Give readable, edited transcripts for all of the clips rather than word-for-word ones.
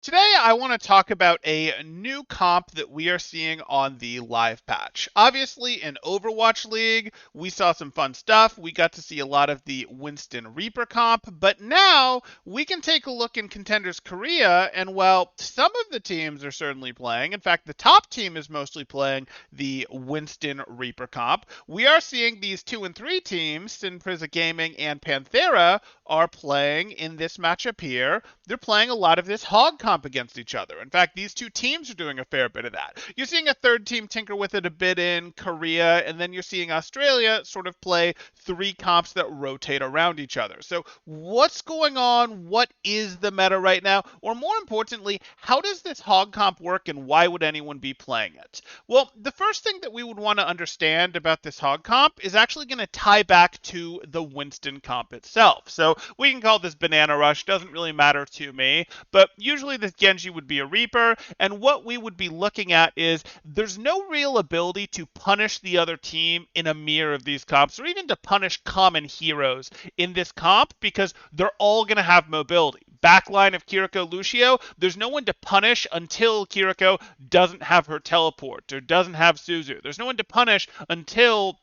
Today, I want to talk about a new comp that we are seeing on the live patch. Obviously, in Overwatch League, we saw some fun stuff. We got to see a lot of the Winston Reaper comp, but now we can take a look in Contenders Korea, and while some of the teams are certainly playing, in fact, the top team is mostly playing the Winston Reaper comp, we are seeing these 2 and 3 teams, Sin Prisa Gaming and Panthera, are playing in this matchup here. They're playing a lot of this HOG comp against each other. In fact, these two teams are doing a fair bit of that. You're seeing a third team tinker with it a bit in Korea, and then you're seeing Australia sort of play 3 comps that rotate around each other. So what's going on? What is the meta right now? Or more importantly, how does this HOG comp work and why would anyone be playing it? Well, the first thing that we would want to understand about this HOG comp is actually going to tie back to the Winston comp itself. So we can call this Banana Rush, doesn't really matter to me, but usually this Genji would be a Reaper, and what we would be looking at is there's no real ability to punish the other team in a mirror of these comps, or even to punish common heroes in this comp, because they're all going to have mobility. Backline of Kiriko Lucio, there's no one to punish until Kiriko doesn't have her teleport, or doesn't have Suzu. There's no one to punish until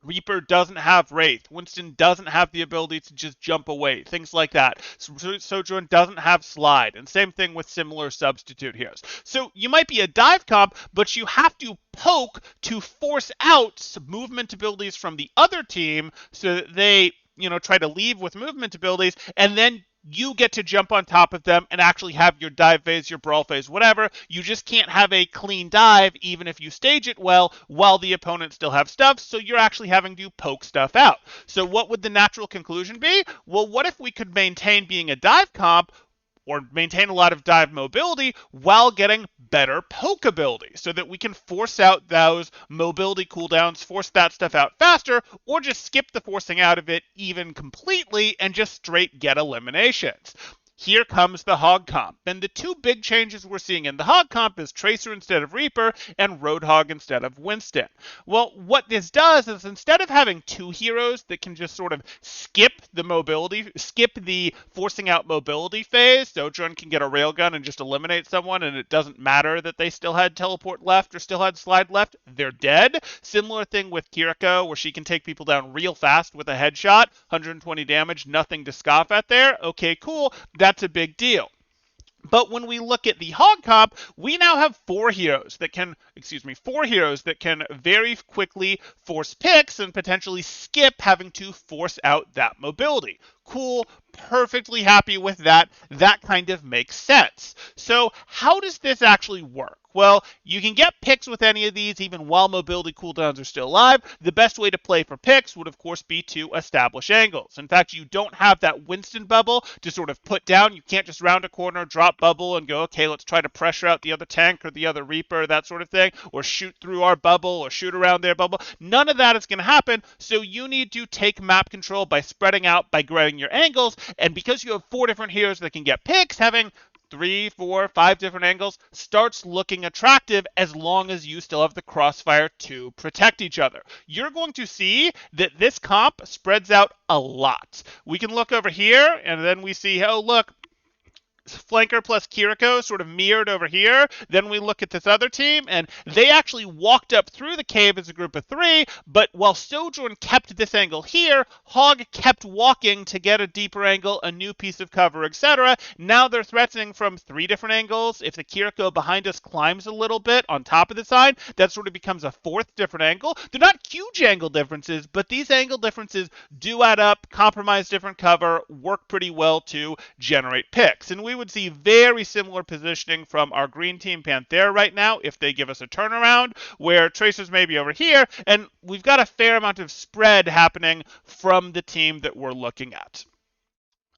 Reaper doesn't have Wraith. Winston doesn't have the ability to just jump away. Things like that. Sojourn doesn't have Slide. And same thing with similar substitute heroes. So you might be a dive comp, but you have to poke to force out movement abilities from the other team so that they, try to leave with movement abilities, and then you get to jump on top of them and actually have your dive phase, your brawl phase, whatever. You just can't have a clean dive even if you stage it well while the opponent still have stuff, so you're actually having to poke stuff out. So what would the natural conclusion be? Well, what if we could maintain being a dive comp or maintain a lot of dive mobility while getting better poke ability so that we can force out those mobility cooldowns, force that stuff out faster, or just skip the forcing out of it even completely and just straight get eliminations. Here comes the HOG comp. And the 2 big changes we're seeing in the HOG comp is Tracer instead of Reaper and Roadhog instead of Winston. Well, what this does is instead of having 2 heroes that can just sort of skip the forcing out mobility phase, Sojourn can get a railgun and just eliminate someone and it doesn't matter that they still had teleport left or still had slide left, they're dead. Similar thing with Kiriko where she can take people down real fast with a headshot, 120 damage, nothing to scoff at there. Okay, cool. That's a big deal. But when we look at the HOG comp, we now have 4 heroes that can very quickly force picks and potentially skip having to force out that mobility. Cool, perfectly happy with that. That kind of makes sense. So how does this actually work? Well, you can get picks with any of these even while mobility cooldowns are still alive. The best way to play for picks would, of course, be to establish angles. In fact, you don't have that Winston bubble to sort of put down. You can't just round a corner, drop bubble, and go, okay, let's try to pressure out the other tank or the other Reaper, that sort of thing, or shoot through our bubble or shoot around their bubble. None of that is going to happen, so you need to take map control by spreading out, by growing your angles, and because you have 4 different heroes that can get picks, having 3, 4, 5 different angles starts looking attractive as long as you still have the crossfire to protect each other. You're going to see that this comp spreads out a lot. We can look over here and then we see, oh, look, Flanker plus Kiriko sort of mirrored over here. Then we look at this other team, and they actually walked up through the cave as a group of 3, but while Sojourn kept this angle here, HOG kept walking to get a deeper angle, a new piece of cover, etc. Now they're threatening from 3 different angles. If the Kiriko behind us climbs a little bit on top of the sign, that sort of becomes a 4th different angle. They're not huge angle differences, but these angle differences do add up, compromise different cover, work pretty well to generate picks. And we would see very similar positioning from our green team Panthera right now if they give us a turnaround, where Tracer's maybe over here, and we've got a fair amount of spread happening from the team that we're looking at.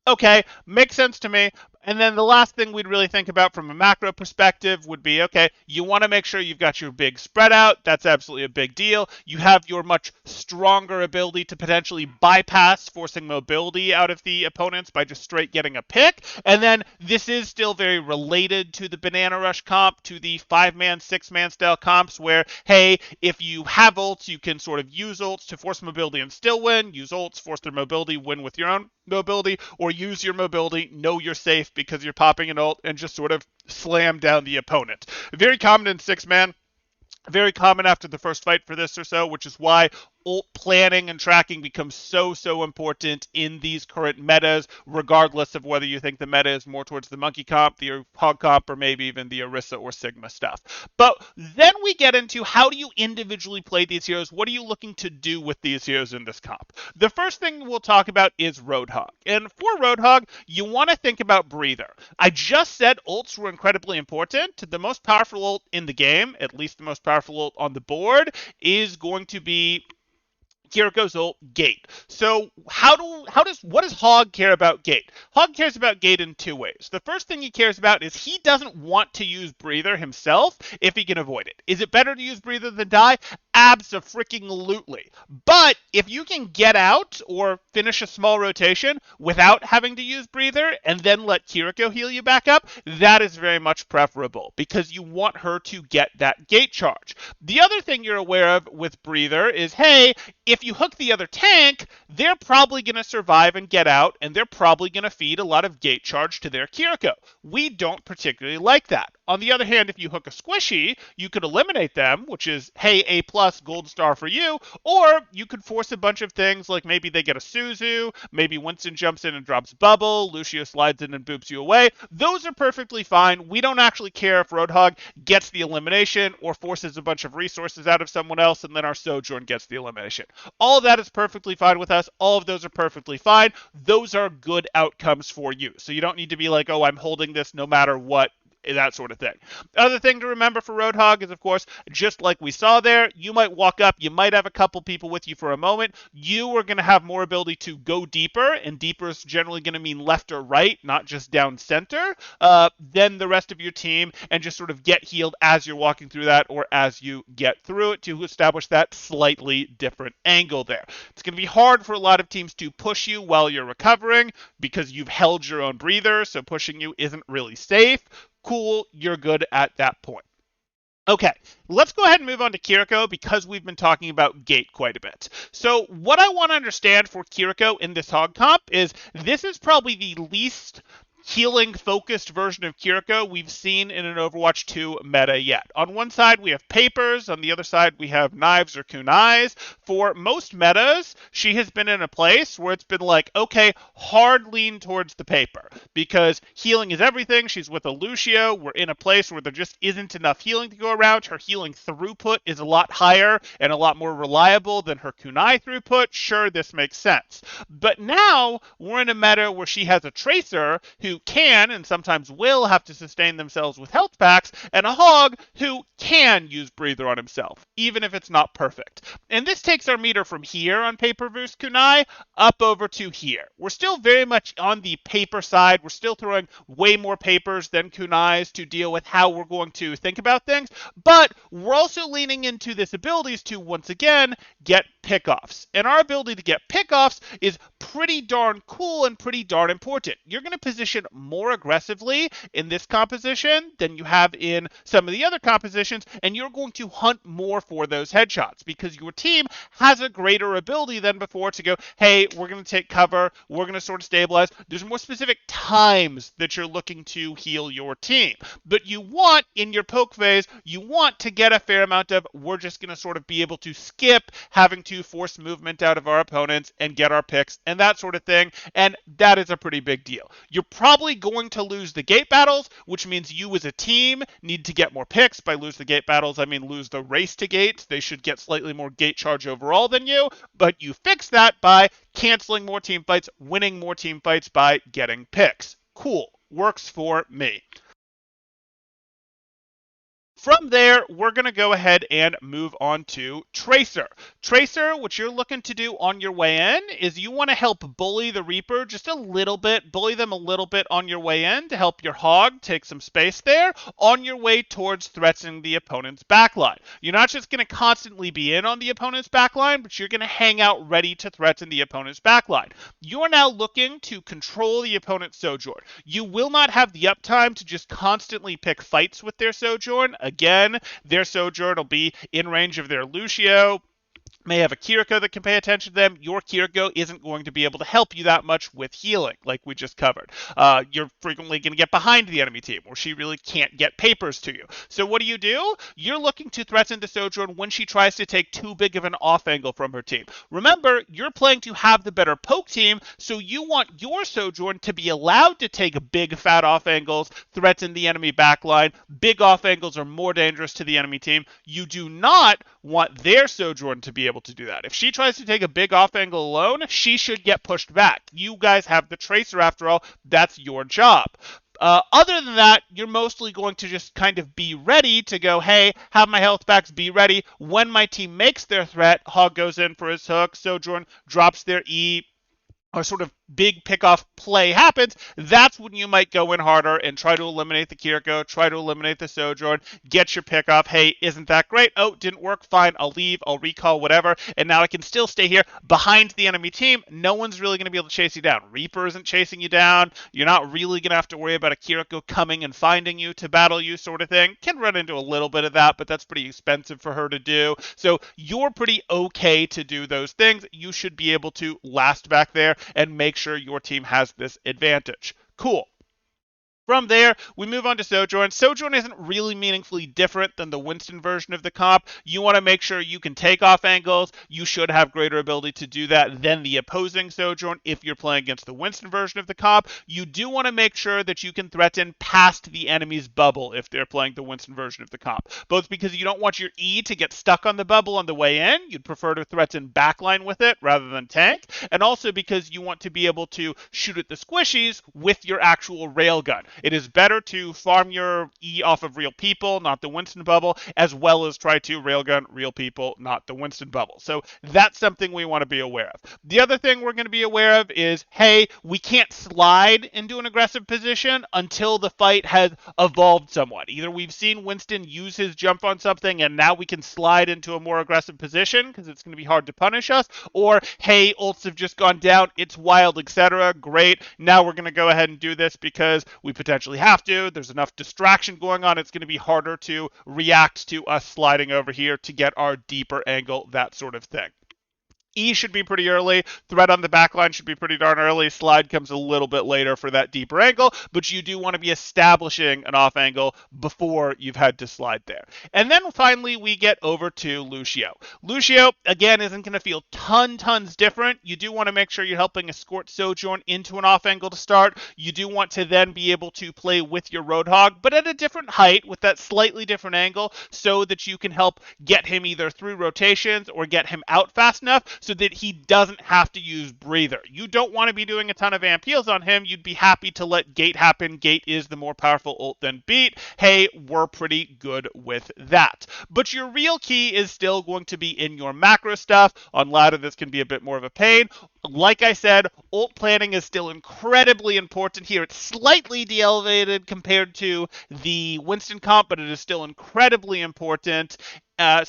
Okay, makes sense to me. And then the last thing we'd really think about from a macro perspective would be, okay, you want to make sure you've got your big spread out. That's absolutely a big deal. You have your much stronger ability to potentially bypass forcing mobility out of the opponents by just straight getting a pick. And then this is still very related to the Banana Rush comp, to the 5-man, 6-man style comps where, hey, if you have ults, you can sort of use ults to force mobility and still win. Use ults, force their mobility, win with your own. mobility, or use your mobility, know you're safe because you're popping an ult, and just sort of slam down the opponent. Very common in 6-man. Very common after the first fight for this or so, which is why ult planning and tracking becomes so important in these current metas, regardless of whether you think the meta is more towards the monkey comp, the hog comp, or maybe even the Orisa or Sigma stuff. But then we get into how do you individually play these heroes? What are you looking to do with these heroes in this comp? The first thing we'll talk about is Roadhog. And for Roadhog, you want to think about Breather. I just said ults were incredibly important. The most powerful ult in the game, at least the most powerful ult on the board, is going to be Kiriko's ult, Gate. So what does Hog care about Gate? Hog cares about Gate in two ways. The first thing he cares about is he doesn't want to use Breather himself if he can avoid it. Is it better to use Breather than die? Abso-freaking-lutely. But if you can get out or finish a small rotation without having to use Breather and then let Kiriko heal you back up, that is very much preferable because you want her to get that Gate charge. The other thing you're aware of with Breather is, hey, if you hook the other tank, they're probably going to survive and get out, and they're probably going to feed a lot of Gate charge to their Kiriko. We don't particularly like that. On the other hand, if you hook a squishy, you could eliminate them, which is, hey, A+ gold star for you, or you could force a bunch of things like maybe they get a Suzu, maybe Winston jumps in and drops bubble, Lucio slides in and boops you away. Those are perfectly fine. We don't actually care if Roadhog gets the elimination or forces a bunch of resources out of someone else and then our Sojourn gets the elimination. All of that is perfectly fine with us. All of those are perfectly fine. Those are good outcomes for you. So you don't need to be like, oh, I'm holding this no matter what, that sort of thing. Other thing to remember for Roadhog is, of course, just like we saw there, you might walk up, you might have a couple people with you for a moment. You are going to have more ability to go deeper, and deeper is generally going to mean left or right, not just down center, than the rest of your team, and just sort of get healed as you're walking through that or as you get through it to establish that slightly different angle there. It's going to be hard for a lot of teams to push you while you're recovering because you've held your own breather, so pushing you isn't really safe. Cool, you're good at that point. Okay, let's go ahead and move on to Kiriko because we've been talking about Gate quite a bit. So what I want to understand for Kiriko in this hog comp is this is probably the least healing-focused version of Kiriko we've seen in an Overwatch 2 meta yet. On one side, we have papers. On the other side, we have knives or kunais. For most metas, she has been in a place where it's been like, okay, hard lean towards the paper. Because healing is everything. She's with a Lucio. We're in a place where there just isn't enough healing to go around. Her healing throughput is a lot higher and a lot more reliable than her kunai throughput. Sure, this makes sense. But now, we're in a meta where she has a Tracer who can and sometimes will have to sustain themselves with health packs, and a Hog who can use Breather on himself, even if it's not perfect. And this takes our meter from here on paper versus kunai up over to here. We're still very much on the paper side. We're still throwing way more papers than kunais to deal with how we're going to think about things, but we're also leaning into this abilities to, once again, get pickoffs. And our ability to get pickoffs is pretty darn cool and pretty darn important. You're going to position more aggressively in this composition than you have in some of the other compositions, and you're going to hunt more for those headshots because your team has a greater ability than before to go, hey, we're going to take cover, we're going to sort of stabilize. There's more specific times that you're looking to heal your team. But you want, in your poke phase, you want to get a fair amount of, we're just going to sort of be able to skip having to force movement out of our opponents and get our picks and that sort of thing, and that is a pretty big deal. You're probably going to lose the gate battles, which means you as a team need to get more picks. By lose the gate battles, I mean lose the race to gates. They should get slightly more gate charge overall than you, but you fix that by canceling more team fights, winning more team fights by getting picks. Cool. Works for me. From there, we're going to go ahead and move on to Tracer. Tracer, what you're looking to do on your way in is you want to help bully the Reaper just a little bit, bully them a little bit on your way in to help your Hog take some space there on your way towards threatening the opponent's backline. You're not just going to constantly be in on the opponent's backline, but you're going to hang out ready to threaten the opponent's backline. You're now looking to control the opponent's Sojourn. You will not have the uptime to just constantly pick fights with their Sojourn. Again, their Sojourn will be in range of their Lucio. may have a Kiriko that can pay attention to them. Your Kiriko isn't going to be able to help you that much with healing, like we just covered. You're frequently going to get behind the enemy team, or she really can't get papers to you. So what do? You're looking to threaten the Sojourn when she tries to take too big of an off angle from her team. Remember, you're playing to have the better poke team, so you want your Sojourn to be allowed to take big fat off angles, threaten the enemy backline. Big off angles are more dangerous to the enemy team. You do not want their Sojourn to be able to do that. If she tries to take a big off angle alone, she should get pushed back. You guys have the Tracer after all. That's your job. Other than that, you're mostly going to just kind of be ready to go, hey, have my health packs, be ready. When my team makes their threat, Hog goes in for his hook, Sojourn drops their E, or sort of big pickoff play happens, that's when you might go in harder and try to eliminate the Kiriko, try to eliminate the Sojourn, get your pickoff. Hey, isn't that great? Oh, didn't work. Fine, I'll leave, I'll recall, whatever. And now I can still stay here behind the enemy team. No one's really going to be able to chase you down. Reaper isn't chasing you down. You're not really going to have to worry about a Kiriko coming and finding you to battle you, sort of thing. Can run into a little bit of that, but that's pretty expensive for her to do. So you're pretty okay to do those things. You should be able to last back there and make sure your team has this advantage. Cool. From there, we move on to Sojourn. Sojourn isn't really meaningfully different than the Winston version of the comp. You want to make sure you can take off angles. You should have greater ability to do that than the opposing Sojourn if you're playing against the Winston version of the comp. You do want to make sure that you can threaten past the enemy's bubble if they're playing the Winston version of the comp. Both because you don't want your E to get stuck on the bubble on the way in. You'd prefer to threaten backline with it rather than tank. And also because you want to be able to shoot at the squishies with your actual railgun. It is better to farm your E off of real people, not the Winston bubble, as well as try to railgun real people, not the Winston bubble. So that's something we want to be aware of. The other thing we're going to be aware of is, hey, we can't slide into an aggressive position until the fight has evolved somewhat. Either we've seen Winston use his jump on something and now we can slide into a more aggressive position because it's going to be hard to punish us, or, hey, ults have just gone down, it's wild, etc. Great. Now we're going to go ahead and do this because we potentially have to. There's enough distraction going on. It's going to be harder to react to us sliding over here to get our deeper angle, that sort of thing. E should be pretty early. Threat on the backline should be pretty darn early. Slide comes a little bit later for that deeper angle, but you do want to be establishing an off angle before you've had to slide there. And then finally, we get over to Lucio. Lucio, again, isn't going to feel tons different. You do want to make sure you're helping escort Sojourn into an off angle to start. You do want to then be able to play with your Roadhog, but at a different height with that slightly different angle so that you can help get him either through rotations or get him out fast enough so that he doesn't have to use breather. You don't want to be doing a ton of amp heals on him. You'd be happy to let Gate happen. Gate is the more powerful ult than Beat. Hey, we're pretty good with that. But your real key is still going to be in your macro stuff. On ladder, this can be a bit more of a pain. Like I said, ult planning is still incredibly important here. It's slightly de-elevated compared to the Winston comp, but it is still incredibly important. And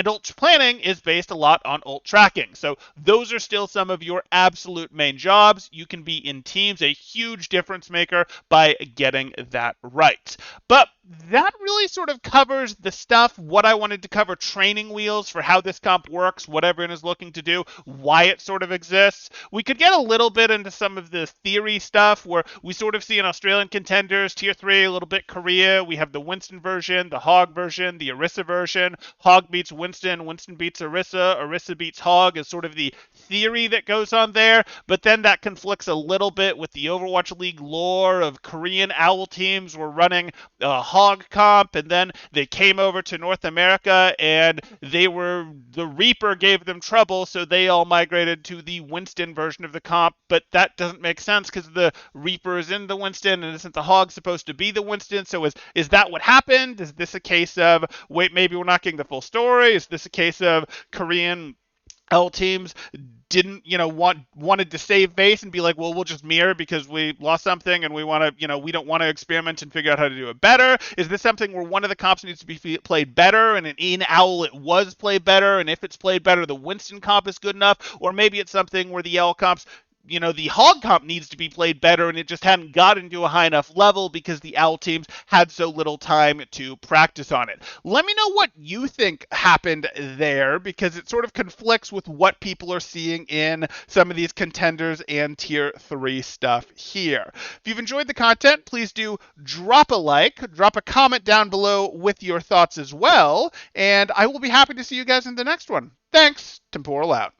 ult planning is based a lot on ult tracking. So those are still some of your absolute main jobs. You can be in teams a huge difference maker by getting that right. But that really sort of covers the stuff, what I wanted to cover, training wheels for how this comp works, what everyone is looking to do, why it sort of exists. We could get a little bit into some of the theory stuff where we sort of see an Australian contenders, tier 3, a little bit Korea. We have the Winston version, the HOG version, the Orisa version. HOG beats Winston, Winston beats Orisa, Orisa beats HOG is sort of the theory that goes on there. But then that conflicts a little bit with the Overwatch League lore of Korean owl teams were running HOG comp, and then they came over to North America and the Reaper gave them trouble, so they all migrated to the Winston version of the comp. But that doesn't make sense because the Reaper is in the Winston and isn't the HOG supposed to be the Winston? So is that what happened? Is this a case of, wait, maybe we're not getting the full story? Is this a case of Korean L teams didn't, wanted to save face and be like, well, we'll just mirror because we lost something and we want to, we don't want to experiment and figure out how to do it better? Is this something where one of the comps needs to be played better and in Owl it was played better, and if it's played better, the Winston comp is good enough? Or maybe it's something where the L comps the HOG comp needs to be played better, and it just hadn't gotten to a high enough level because the Owl teams had so little time to practice on it. Let me know what you think happened there, because it sort of conflicts with what people are seeing in some of these contenders and tier 3 stuff here. If you've enjoyed the content, please do drop a like, drop a comment down below with your thoughts as well, and I will be happy to see you guys in the next one. Thanks, Temporal out.